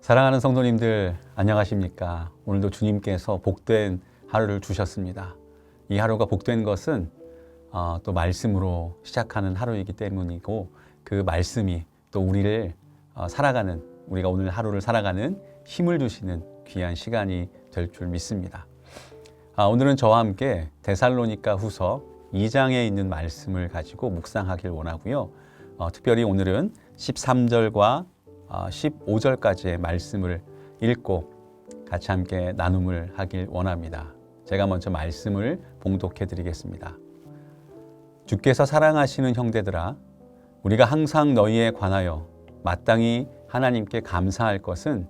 사랑하는 성도님들, 안녕하십니까? 오늘도 주님께서 복된 하루를 주셨습니다. 이 하루가 복된 것은 또 말씀으로 시작하는 하루이기 때문이고, 그 말씀이 또 우리를 우리가 오늘 하루를 살아가는 힘을 주시는 귀한 시간이 될 줄 믿습니다. 오늘은 저와 함께 데살로니가 후서 2장에 있는 말씀을 가지고 묵상하길 원하고요. 특별히 오늘은 13절과 15절까지의 말씀을 읽고 같이 함께 나눔을 하길 원합니다. 제가 먼저 말씀을 봉독해 드리겠습니다. 주께서 사랑하시는 형제들아, 우리가 항상 너희에 관하여 마땅히 하나님께 감사할 것은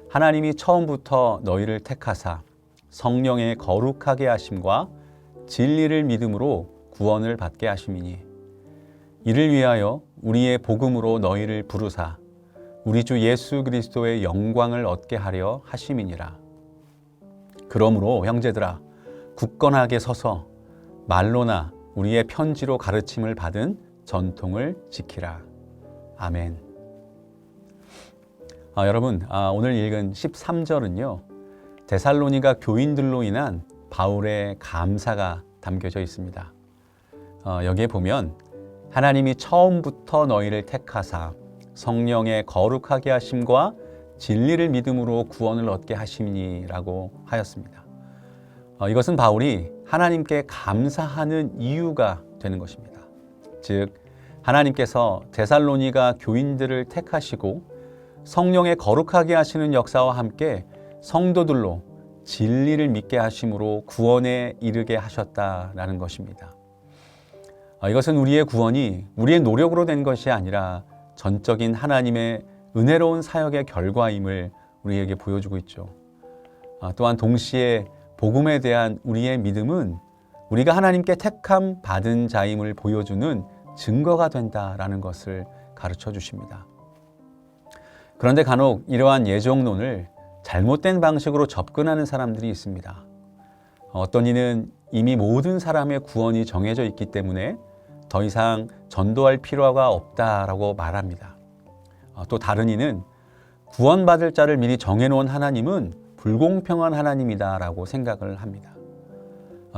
하나님이 처음부터 너희를 택하사 성령의 거룩하게 하심과 진리를 믿음으로 구원을 받게 하심이니, 이를 위하여 우리의 복음으로 너희를 부르사 우리 주 예수 그리스도의 영광을 얻게 하려 하심이니라. 그러므로 형제들아, 굳건하게 서서 말로나 우리의 편지로 가르침을 받은 전통을 지키라. 아멘. 여러분, 오늘 읽은 13절은요, 데살로니가 교인들로 인한 바울의 감사가 담겨져 있습니다. 여기에 보면 하나님이 처음부터 너희를 택하사 성령의 거룩하게 하심과 진리를 믿음으로 구원을 얻게 하심이라고 하였습니다. 이것은 바울이 하나님께 감사하는 이유가 되는 것입니다. 즉, 하나님께서 데살로니가 교인들을 택하시고 성령의 거룩하게 하시는 역사와 함께 성도들로 진리를 믿게 하심으로 구원에 이르게 하셨다라는 것입니다. 이것은 우리의 구원이 우리의 노력으로 된 것이 아니라 전적인 하나님의 은혜로운 사역의 결과임을 우리에게 보여주고 있죠. 또한 동시에 복음에 대한 우리의 믿음은 우리가 하나님께 택함 받은 자임을 보여주는 증거가 된다라는 것을 가르쳐 주십니다. 그런데 간혹 이러한 예정론을 잘못된 방식으로 접근하는 사람들이 있습니다. 어떤 이는 이미 모든 사람의 구원이 정해져 있기 때문에 더 이상 전도할 필요가 없다라고 말합니다. 또 다른 이는 구원받을 자를 미리 정해놓은 하나님은 불공평한 하나님이다라고 생각을 합니다.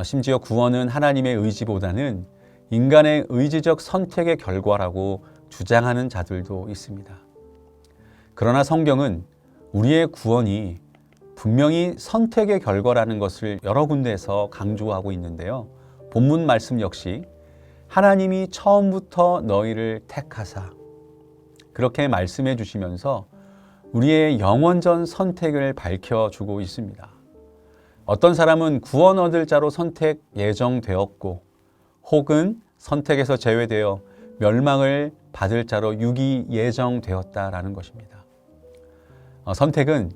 심지어 구원은 하나님의 의지보다는 인간의 의지적 선택의 결과라고 주장하는 자들도 있습니다. 그러나 성경은 우리의 구원이 분명히 선택의 결과라는 것을 여러 군데에서 강조하고 있는데요. 본문 말씀 역시 하나님이 처음부터 너희를 택하사, 그렇게 말씀해 주시면서 우리의 영원전 선택을 밝혀주고 있습니다. 어떤 사람은 구원 얻을 자로 선택 예정되었고, 혹은 선택에서 제외되어 멸망을 받을 자로 유기 예정되었다라는 것입니다. 선택은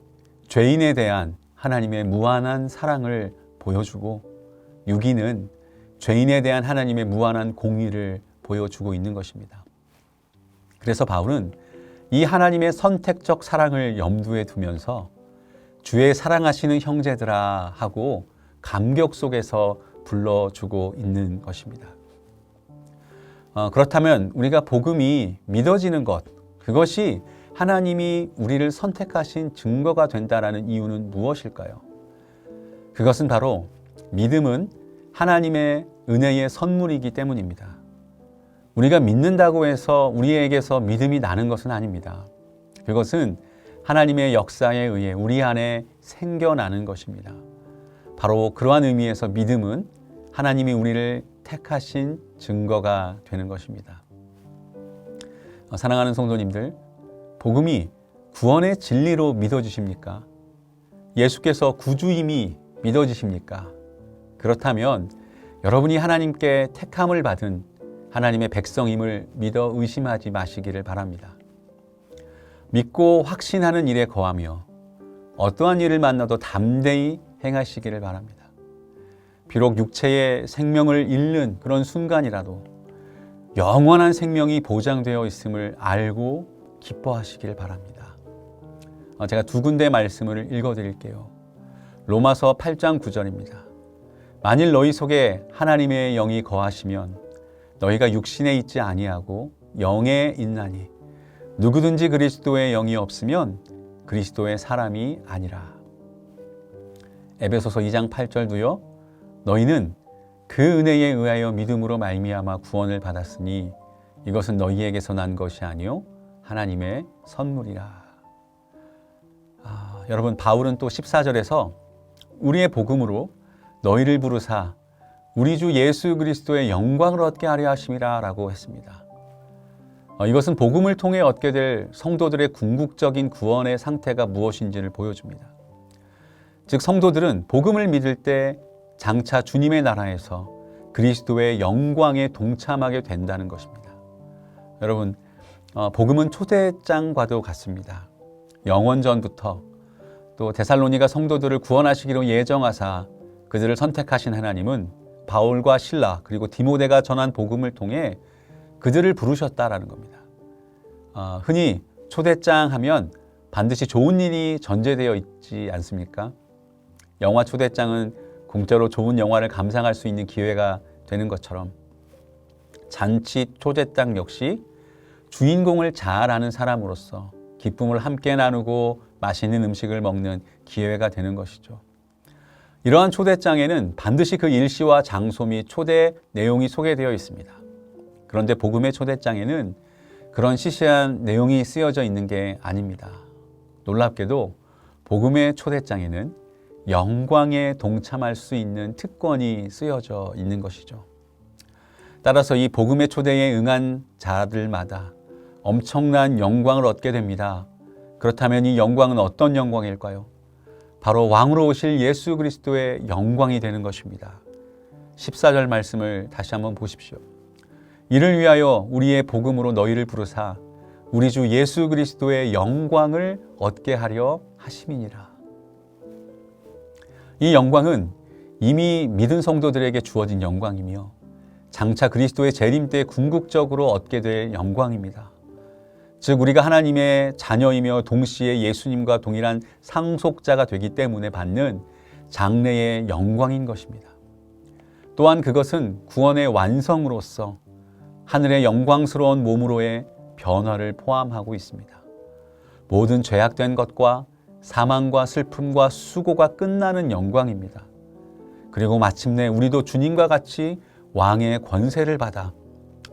죄인에 대한 하나님의 무한한 사랑을 보여주고, 유기는 죄인에 대한 하나님의 무한한 공의를 보여주고 있는 것입니다. 그래서 바울은 이 하나님의 선택적 사랑을 염두에 두면서 주의 사랑하시는 형제들아 하고 감격 속에서 불러주고 있는 것입니다. 그렇다면 우리가 복음이 믿어지는 것, 그것이 하나님이 우리를 선택하신 증거가 된다는 이유는 무엇일까요? 그것은 바로 믿음은 하나님의 은혜의 선물이기 때문입니다. 우리가 믿는다고 해서 우리에게서 믿음이 나는 것은 아닙니다. 그것은 하나님의 역사에 의해 우리 안에 생겨나는 것입니다. 바로 그러한 의미에서 믿음은 하나님이 우리를 택하신 증거가 되는 것입니다. 사랑하는 성도님들, 복음이 구원의 진리로 믿어지십니까? 예수께서 구주임이 믿어지십니까? 그렇다면 여러분이 하나님께 택함을 받은 하나님의 백성임을 믿어 의심하지 마시기를 바랍니다. 믿고 확신하는 일에 거하며 어떠한 일을 만나도 담대히 행하시기를 바랍니다. 비록 육체의 생명을 잃는 그런 순간이라도 영원한 생명이 보장되어 있음을 알고 기뻐하시기를 바랍니다. 제가 두 군데 말씀을 읽어드릴게요. 로마서 8장 9절입니다. 만일 너희 속에 하나님의 영이 거하시면 너희가 육신에 있지 아니하고 영에 있나니 누구든지 그리스도의 영이 없으면 그리스도의 사람이 아니라. 에베소서 2장 8절도요. 너희는 그 은혜에 의하여 믿음으로 말미암아 구원을 받았으니 이것은 너희에게서 난 것이 아니요 하나님의 선물이라. 여러분, 바울은 또 14절에서 우리의 복음으로 너희를 부르사 우리 주 예수 그리스도의 영광을 얻게 하려 하심이라 라고 했습니다. 이것은 복음을 통해 얻게 될 성도들의 궁극적인 구원의 상태가 무엇인지를 보여줍니다. 즉, 성도들은 복음을 믿을 때 장차 주님의 나라에서 그리스도의 영광에 동참하게 된다는 것입니다. 여러분, 복음은 초대장과도 같습니다. 영원 전부터 또 데살로니가 성도들을 구원하시기로 예정하사 그들을 선택하신 하나님은 바울과 실라 그리고 디모데가 전한 복음을 통해 그들을 부르셨다라는 겁니다. 흔히 초대장 하면 반드시 좋은 일이 전제되어 있지 않습니까? 영화 초대장은 공짜로 좋은 영화를 감상할 수 있는 기회가 되는 것처럼 잔치 초대장 역시 주인공을 잘 아는 사람으로서 기쁨을 함께 나누고 맛있는 음식을 먹는 기회가 되는 것이죠. 이러한 초대장에는 반드시 그 일시와 장소 및 초대 내용이 소개되어 있습니다. 그런데 복음의 초대장에는 그런 시시한 내용이 쓰여져 있는 게 아닙니다. 놀랍게도 복음의 초대장에는 영광에 동참할 수 있는 특권이 쓰여져 있는 것이죠. 따라서 이 복음의 초대에 응한 자들마다 엄청난 영광을 얻게 됩니다. 그렇다면 이 영광은 어떤 영광일까요? 바로 왕으로 오실 예수 그리스도의 영광이 되는 것입니다. 14절 말씀을 다시 한번 보십시오. 이를 위하여 우리의 복음으로 너희를 부르사 우리 주 예수 그리스도의 영광을 얻게 하려 하심이니라. 이 영광은 이미 믿은 성도들에게 주어진 영광이며 장차 그리스도의 재림 때 궁극적으로 얻게 될 영광입니다. 즉 우리가 하나님의 자녀이며 동시에 예수님과 동일한 상속자가 되기 때문에 받는 장래의 영광인 것입니다. 또한 그것은 구원의 완성으로서 하늘의 영광스러운 몸으로의 변화를 포함하고 있습니다. 모든 죄악된 것과 사망과 슬픔과 수고가 끝나는 영광입니다. 그리고 마침내 우리도 주님과 같이 왕의 권세를 받아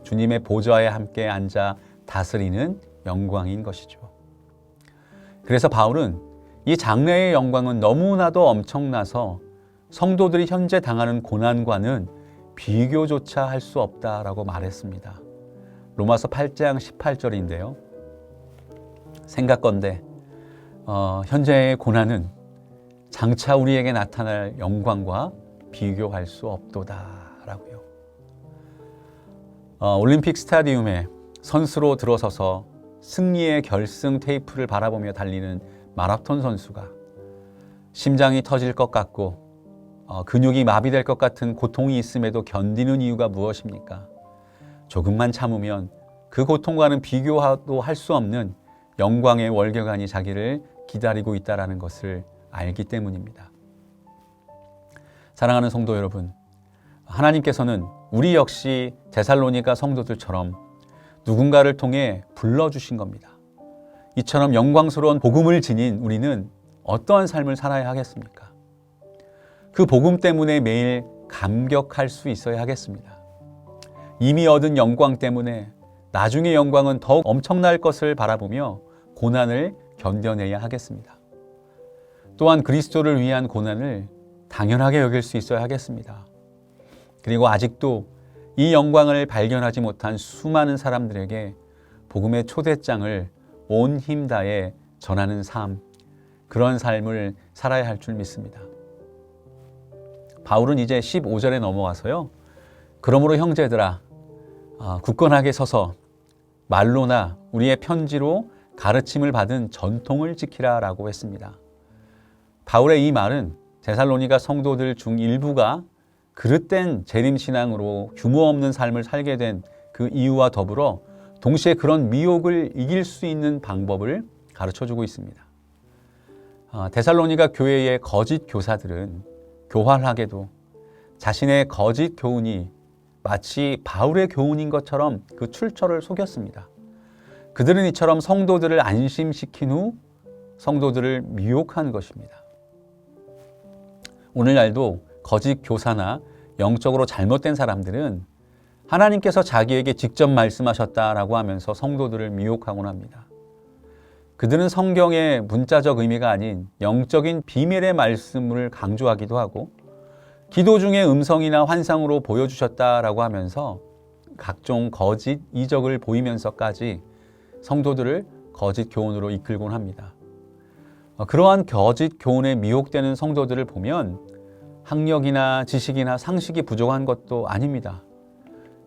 주님의 보좌에 함께 앉아 다스리는 영광인 것이죠. 그래서 바울은 이 장래의 영광은 너무나도 엄청나서 성도들이 현재 당하는 고난과는 비교조차 할 수 없다라고 말했습니다. 로마서 8장 18절인데요. 생각건대 현재의 고난은 장차 우리에게 나타날 영광과 비교할 수 없도다라고요. 올림픽 스타디움에 선수로 들어서서 승리의 결승 테이프를 바라보며 달리는 마라톤 선수가 심장이 터질 것 같고 근육이 마비될 것 같은 고통이 있음에도 견디는 이유가 무엇입니까? 조금만 참으면 그 고통과는 비교도 할 수 없는 영광의 월경관이 자기를 기다리고 있다는 것을 알기 때문입니다. 사랑하는 성도 여러분, 하나님께서는 우리 역시 데살로니가 성도들처럼 누군가를 통해 불러주신 겁니다. 이처럼 영광스러운 복음을 지닌 우리는 어떠한 삶을 살아야 하겠습니까? 그 복음 때문에 매일 감격할 수 있어야 하겠습니다. 이미 얻은 영광 때문에 나중의 영광은 더욱 엄청날 것을 바라보며 고난을 견뎌내야 하겠습니다. 또한 그리스도를 위한 고난을 당연하게 여길 수 있어야 하겠습니다. 그리고 아직도 이 영광을 발견하지 못한 수많은 사람들에게 복음의 초대장을 온 힘 다해 전하는 삶, 그런 삶을 살아야 할 줄 믿습니다. 바울은 이제 15절에 넘어와서요. 그러므로 형제들아, 굳건하게 서서 말로나 우리의 편지로 가르침을 받은 전통을 지키라 라고 했습니다. 바울의 이 말은 데살로니가 성도들 중 일부가 그릇된 재림신앙으로 규모 없는 삶을 살게 된 그 이유와 더불어 동시에 그런 미혹을 이길 수 있는 방법을 가르쳐주고 있습니다. 데살로니가 교회의 거짓 교사들은 교활하게도 자신의 거짓 교훈이 마치 바울의 교훈인 것처럼 그 출처를 속였습니다. 그들은 이처럼 성도들을 안심시킨 후 성도들을 미혹한 것입니다. 오늘날도 거짓 교사나 영적으로 잘못된 사람들은 하나님께서 자기에게 직접 말씀하셨다라고 하면서 성도들을 미혹하곤 합니다. 그들은 성경의 문자적 의미가 아닌 영적인 비밀의 말씀을 강조하기도 하고 기도 중에 음성이나 환상으로 보여주셨다라고 하면서 각종 거짓 이적을 보이면서까지 성도들을 거짓 교훈으로 이끌곤 합니다. 그러한 거짓 교훈에 미혹되는 성도들을 보면 학력이나 지식이나 상식이 부족한 것도 아닙니다.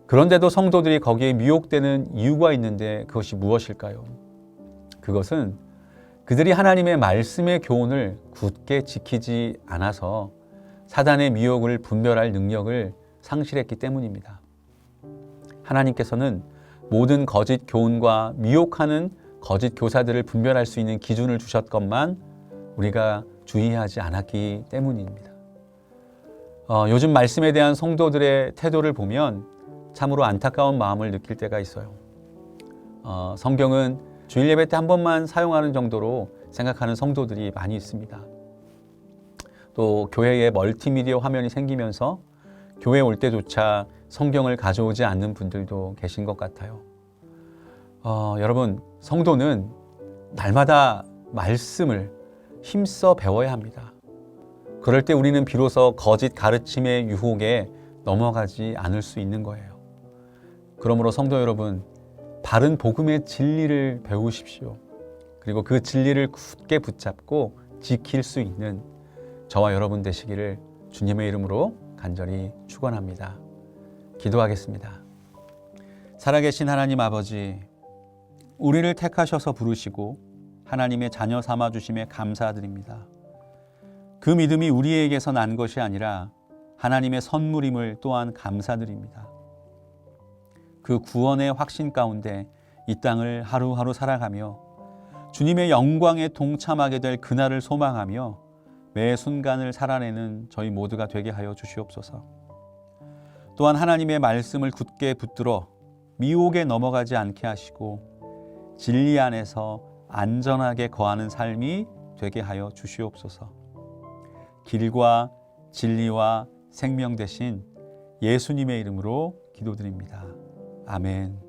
그런데도 성도들이 거기에 미혹되는 이유가 있는데 그것이 무엇일까요? 그것은 그들이 하나님의 말씀의 교훈을 굳게 지키지 않아서 사단의 미혹을 분별할 능력을 상실했기 때문입니다. 하나님께서는 모든 거짓 교훈과 미혹하는 거짓 교사들을 분별할 수 있는 기준을 주셨건만 우리가 주의하지 않았기 때문입니다. 요즘 말씀에 대한 성도들의 태도를 보면 참으로 안타까운 마음을 느낄 때가 있어요. 성경은 주일 예배 때 한 번만 사용하는 정도로 생각하는 성도들이 많이 있습니다. 또 교회에 멀티미디어 화면이 생기면서 교회 올 때조차 성경을 가져오지 않는 분들도 계신 것 같아요. 여러분, 성도는 날마다 말씀을 힘써 배워야 합니다. 그럴 때 우리는 비로소 거짓 가르침의 유혹에 넘어가지 않을 수 있는 거예요. 그러므로 성도 여러분, 바른 복음의 진리를 배우십시오. 그리고 그 진리를 굳게 붙잡고 지킬 수 있는 저와 여러분 되시기를 주님의 이름으로 간절히 축원합니다. 기도하겠습니다. 살아계신 하나님 아버지, 우리를 택하셔서 부르시고 하나님의 자녀 삼아 주심에 감사드립니다. 그 믿음이 우리에게서 난 것이 아니라 하나님의 선물임을 또한 감사드립니다. 그 구원의 확신 가운데 이 땅을 하루하루 살아가며 주님의 영광에 동참하게 될 그날을 소망하며 매 순간을 살아내는 저희 모두가 되게 하여 주시옵소서. 또한 하나님의 말씀을 굳게 붙들어 미혹에 넘어가지 않게 하시고 진리 안에서 안전하게 거하는 삶이 되게 하여 주시옵소서. 길과 진리와 생명 되신 예수님의 이름으로 기도드립니다. 아멘.